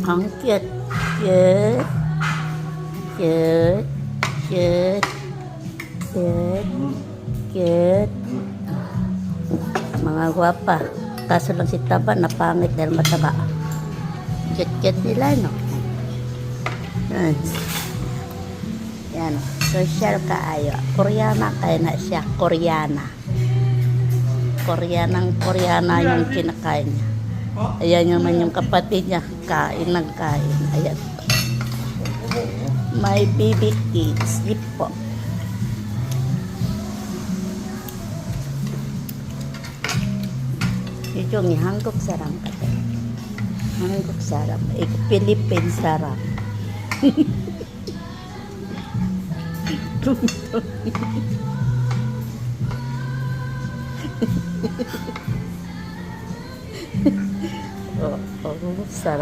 Ang cute. Cute. Cute. Cute. Cute. Cute. Mga gwapa. Kaso lang si Taba napangit dahil mataba. Cute-cute nila, no? Yan. Yan. Social kaayo. Koreana kaya na siya. Koreana. Koreana yung kinakain niya. Ayan naman yung kapatid niya. Kain ng kain. Ayan. My baby kids. Sleep po. Yung 한국 사람 같아. 한국 사람. 이거 필리핀 사람. sarap.